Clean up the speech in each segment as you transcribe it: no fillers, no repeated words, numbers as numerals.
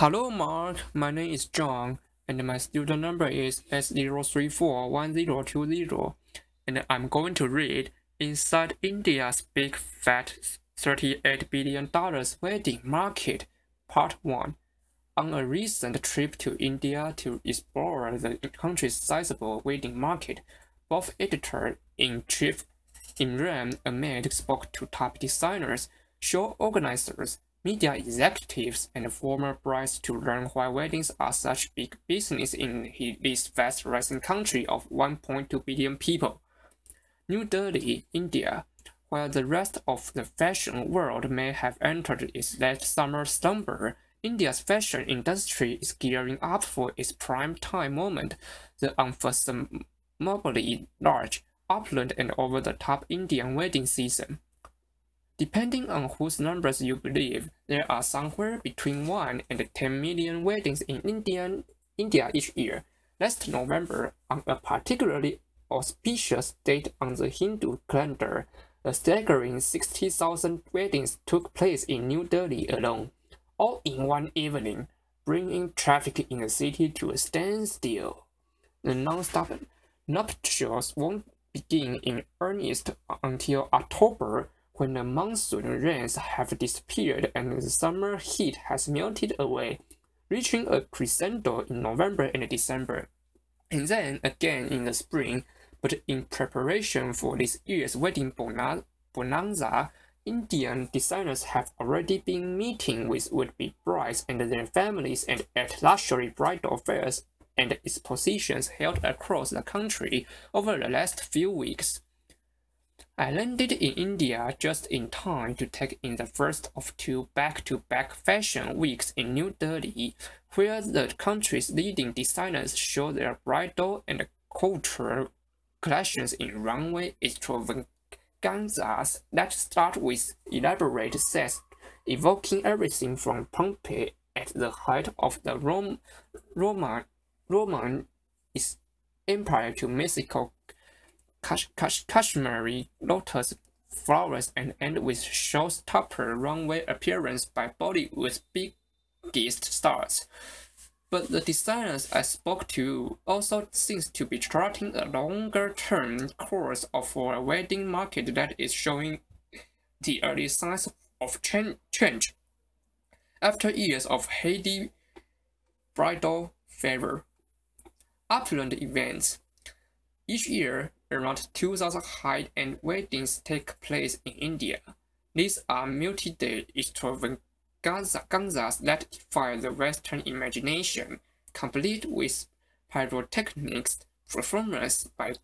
Hello Mark, my name is John and my student number is S0341020 and I'm going to read Inside India's Big Fat $38 billion Wedding Market Part 1. On a recent trip to India to explore the country's sizable wedding market, both editor-in-chief Imran Ahmed spoke to top designers, show organizers, media executives, and former brides to learn why weddings are such big business in this fast-rising country of 1.2 billion people. New Delhi, India. While the rest of the fashion world may have entered its late summer slumber, India's fashion industry is gearing up for its prime time moment, the unfathomably large, opulent, and over-the-top Indian wedding season. Depending on whose numbers you believe, there are somewhere between 1 and 10 million weddings in India each year. Last November, on a particularly auspicious date on the Hindu calendar, a staggering 60,000 weddings took place in New Delhi alone, all in one evening, bringing traffic in the city to a standstill. The non-stop nuptials won't begin in earnest until October, when the monsoon rains have disappeared and the summer heat has melted away, reaching a crescendo in November and December, and then again in the spring. But in preparation for this year's wedding bonanza, Indian designers have already been meeting with would-be brides and their families and at luxury bridal fairs and expositions held across the country over the last few weeks. I landed in India just in time to take in the first of two back-to-back fashion weeks in New Delhi, where the country's leading designers show their bridal and couture collections in runway extravaganzas that start with elaborate sets evoking everything from Pompeii at the height of the Roman Empire to Mexico Kashmiri lotus flowers and end with showstopper runway appearance by Bollywood's biggest stars. But the designers I spoke to also seems to be charting a longer-term course for a wedding market that is showing the early signs of change. After years of heady bridal favor, opulent events. Each year, around 2,000 high-end weddings take place in India. These are multi-day extravaganzas that defy the Western imagination, complete with pyrotechnics, performances by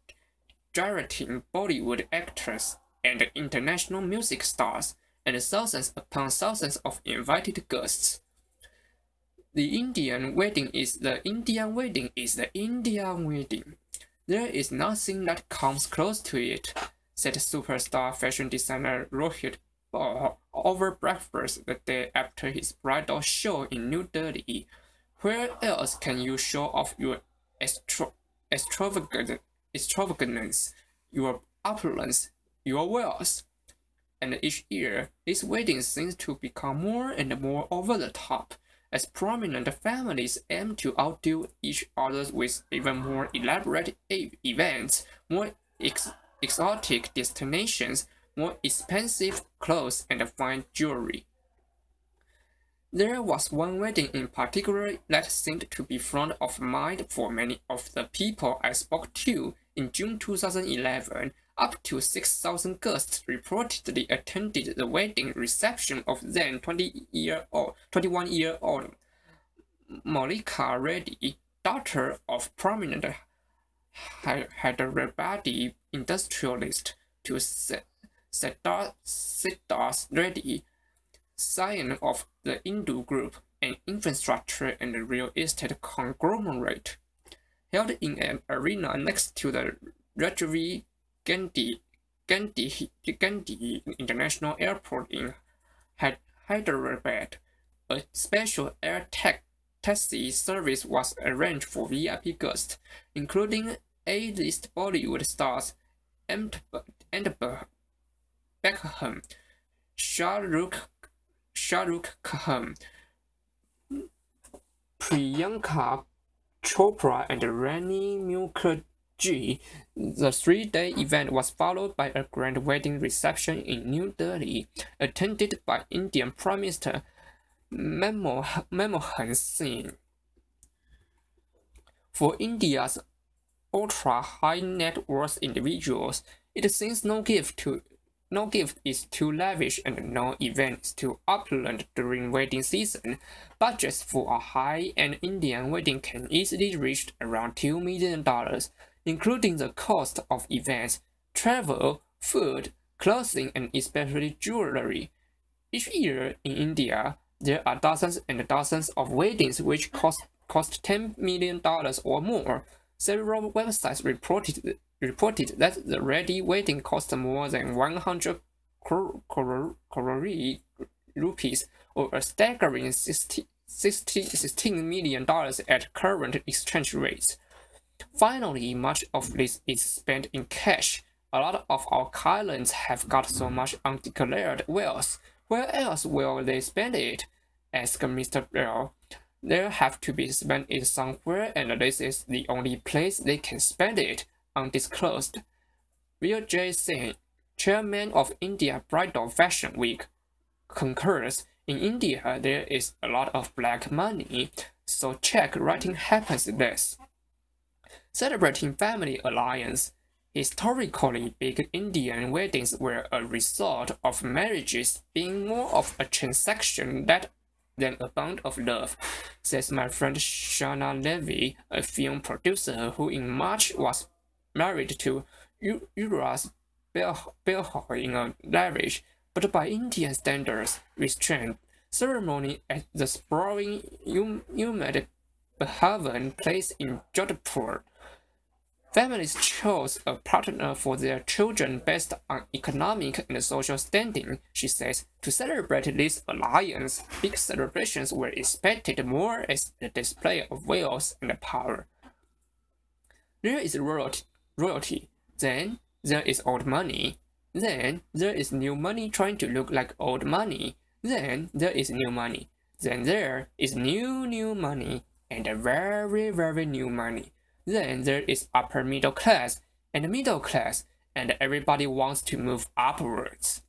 gyrating Bollywood actors and international music stars, and thousands upon thousands of invited guests. The Indian wedding is the Indian wedding is the Indian wedding. There is nothing that comes close to it, said superstar fashion designer Rohit Bhatt over breakfast the day after his bridal show in New Delhi. Where else can you show off your extravagance, your opulence, your wealth? And each year, these weddings seem to become more and more over the top, as prominent families aim to outdo each other with even more elaborate events, more exotic destinations, more expensive clothes, and fine jewelry. There was one wedding in particular that seemed to be front of mind for many of the people I spoke to. In June 2011, up to 6,000 guests reportedly attended the wedding reception of then 21-year-old Malika Reddy, daughter of prominent Hyderabadi industrialist to Siddharth Reddy, scion of the Hindu Group, an infrastructure and real estate conglomerate, held in an arena next to the Rajiv Gandhi International Airport in Hyderabad. A special air taxi service was arranged for VIP guests, including A-list Bollywood stars Amitabh Bachchan, Shah Rukh Khan, Priyanka Chopra and Rani Mukherjee. The three-day event was followed by a grand wedding reception in New Delhi, attended by Indian Prime Minister Manmohan Singh. For India's ultra-high net worth individuals, it seems no gift is too lavish and no event is too opulent during wedding season. Budgets for a high-end Indian wedding can easily reach around $2 million, including the cost of events, travel, food, clothing, and especially jewelry. Each year in India, there are dozens and dozens of weddings which cost $10 million or more. Several websites reported that the ready wedding cost more than 100 crore rupees, or a staggering $16 million at current exchange rates. Finally, much of this is spent in cash. A lot of our clients have got so much undeclared wealth. Where else will they spend it? Asked Mr. Bell. They'll have to be spent it somewhere, and this is the only place they can spend it, undisclosed. Vijay Singh, chairman of India Bridal Fashion Week, concurs. In India, there is a lot of black money, so check writing happens this. Celebrating family alliance. Historically, big Indian weddings were a result of marriages being more of a transaction than a bond of love, says my friend Shana Levy, a film producer who in March was married to Uras Belhar in a lavish, but by Indian standards, restrained ceremony at the sprawling Umad Bhavan place in Jodhpur. Families chose a partner for their children based on economic and social standing, she says. To celebrate this alliance, big celebrations were expected more as a display of wealth and power. There is royalty, then there is old money, then there is new money trying to look like old money, then there is new money, then there is new money, and very new money. Then there is upper middle class, and middle class, and everybody wants to move upwards.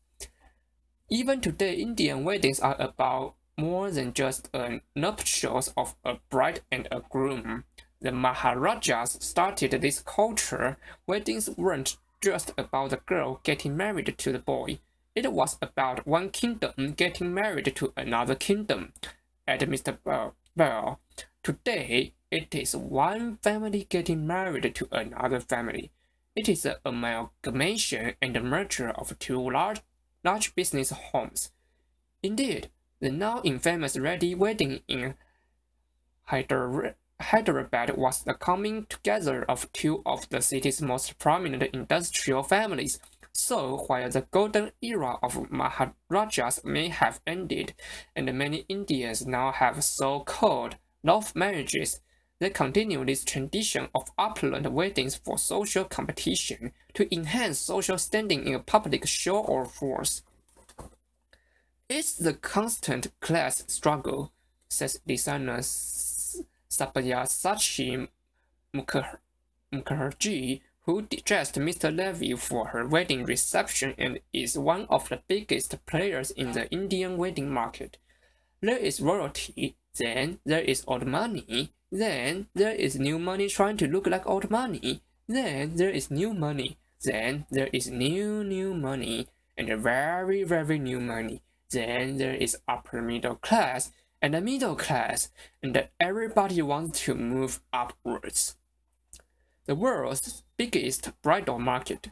Even today, Indian weddings are about more than just a nuptials of a bride and a groom. The Maharajas started this culture. Weddings weren't just about the girl getting married to the boy. It was about one kingdom getting married to another kingdom. At Mr. Bell, today, it is one family getting married to another family. It is an amalgamation and a merger of two large business homes. Indeed, the now infamous ready wedding in Hyderabad was the coming together of two of the city's most prominent industrial families. So, while the golden era of Maharajas may have ended, and many Indians now have so-called love marriages, they continue this tradition of opulent weddings for social competition to enhance social standing in a public show or force. It's the constant class struggle, says designer Sabyasachi Mukherjee, who dressed Mr. Levy for her wedding reception and is one of the biggest players in the Indian wedding market. There is royalty, then there is old money, then there is new money trying to look like old money, then there is new money, then there is new money, and very new money, then there is upper middle class, and the middle class, and everybody wants to move upwards. The world's biggest bridal market.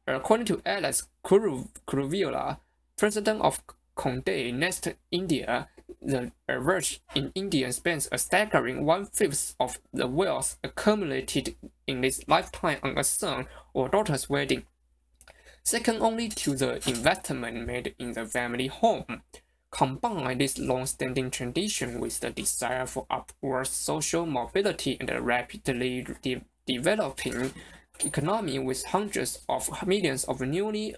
According to Alex Kuruvilla, president of Condé Nast India, the average in India spends a staggering 1/5 of the wealth accumulated in his lifetime on a son or daughter's wedding, second only to the investment made in the family home. Combine this long-standing tradition with the desire for upward social mobility and a rapidly developing economy with hundreds of millions of newly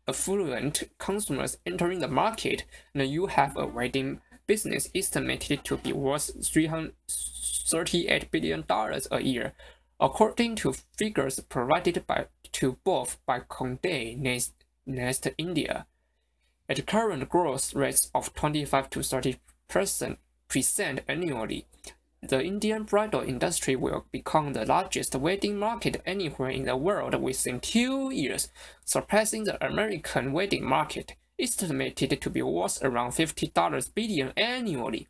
affluent consumers entering the market, and you have a wedding business estimated to be worth $338 billion a year, according to figures provided to both by Condé Nast India. At current growth rates of 25 to 30% annually, the Indian bridal industry will become the largest wedding market anywhere in the world within 2 years, surpassing the American wedding market, estimated to be worth around $50 billion annually.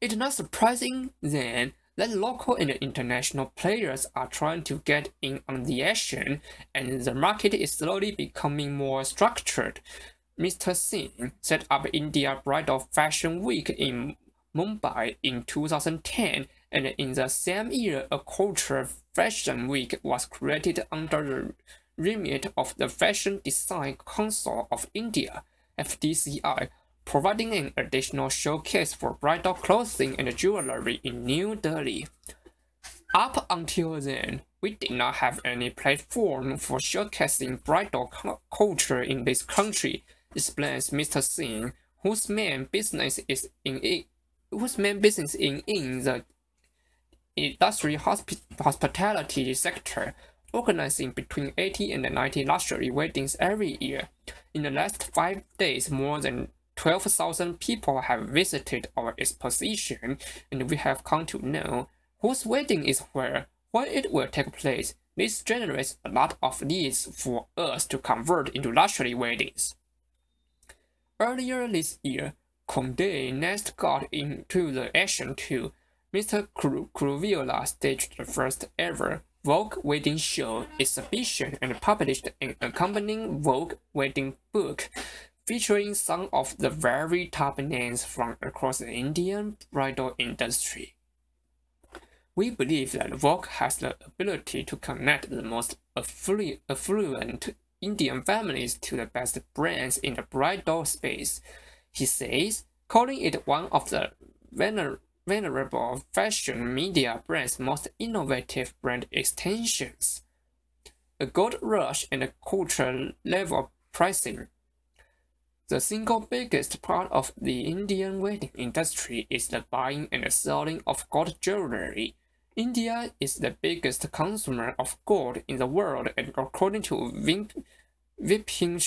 It's not surprising, then, that local and international players are trying to get in on the action, and the market is slowly becoming more structured. Mr. Singh set up India Bridal Fashion Week in Mumbai in 2010, and in the same year, a Cultural Fashion Week was created under the remit of the Fashion Design Council of India (FDCI), providing an additional showcase for bridal clothing and jewelry in New Delhi. Up until then, we did not have any platform for showcasing bridal culture in this country, explains Mr. Singh, whose main business is in the industry hospitality sector, organizing between 80 and 90 luxury weddings every year. In the last 5 days, more than 12,000 people have visited our exposition, and we have come to know whose wedding is where, when it will take place. This generates a lot of leads for us to convert into luxury weddings. Earlier this year, Condé Nast got into the action too. Mr. Kruvilla staged the first ever Vogue wedding show exhibition and published an accompanying Vogue wedding book, featuring some of the very top names from across the Indian bridal industry. We believe that Vogue has the ability to connect the most affluent Indian families to the best brands in the bridal space, he says, calling it one of the venerable fashion media brand's most innovative brand extensions. A gold rush and a cultural level pricing. The single biggest part of the Indian wedding industry is the buying and selling of gold jewelry. India is the biggest consumer of gold in the world, and according to Vipin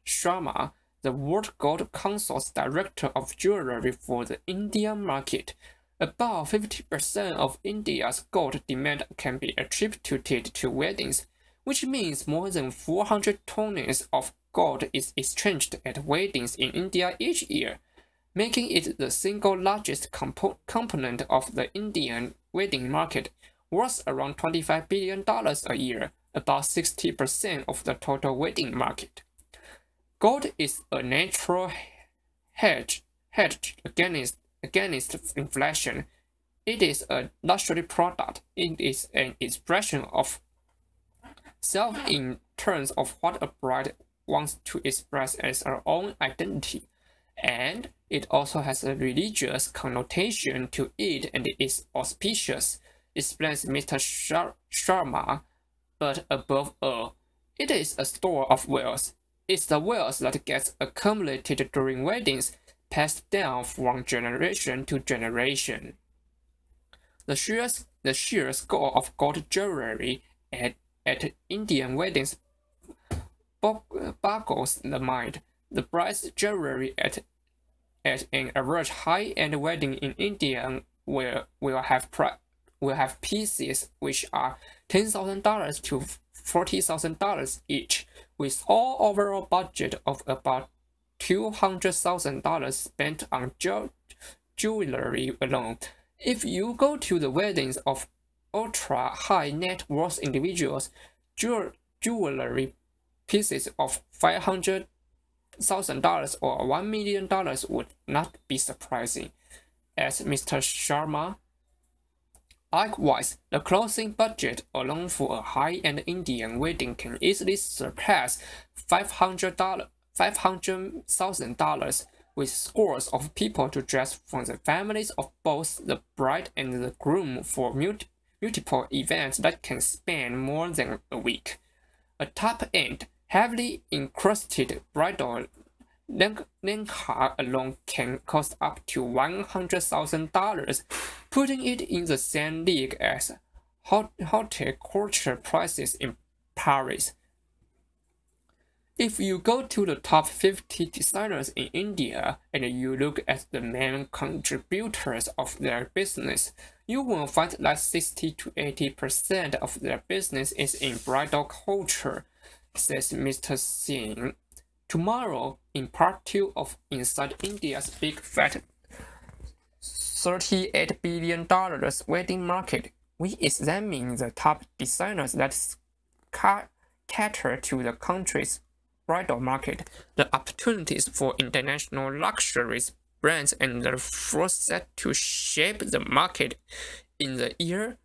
Sharma, the World Gold Council's director of jewelry for the Indian market, about 50% of India's gold demand can be attributed to weddings, which means more than 400 tons of gold is exchanged at weddings in India each year, making it the single largest component of the Indian wedding market, worth around $25 billion a year, about 60% of the total wedding market. Gold is a natural hedge against inflation. It is a luxury product. It is an expression of self in terms of what a bride wants to express as her own identity, and it also has a religious connotation to it and is auspicious, explains Mr. Sharma. But above all, it is a store of wealth. It's the wealth that gets accumulated during weddings, passed down from generation to generation. The sheer score of gold jewelry at Indian weddings boggles the mind. The bride's jewelry at an average high-end wedding in India will have pieces which are $10,000 to $40,000 each, with all overall budget of about $200,000 spent on jewelry alone. If you go to the weddings of ultra high net worth individuals, jewelry pieces of $500,000 or $1 million would not be surprising, as Mr. Sharma. Likewise, the clothing budget alone for a high-end Indian wedding can easily surpass $500,000, with scores of people to dress from the families of both the bride and the groom for multiple events that can span more than a week. A top-end, heavily encrusted bridal Lenca alone can cost up to $100,000, putting it in the same league as horticulture prices in Paris. If you go to the top 50 designers in India and you look at the main contributors of their business, you will find that 60 to 80% of their business is in bridal culture, says Mr. Singh. Tomorrow, in part 2 of Inside India's Big Fat $38 billion wedding market, we examine the top designers that cater to the country's bridal market, the opportunities for international luxury brands, and the force set to shape the market in the year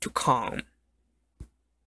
to come.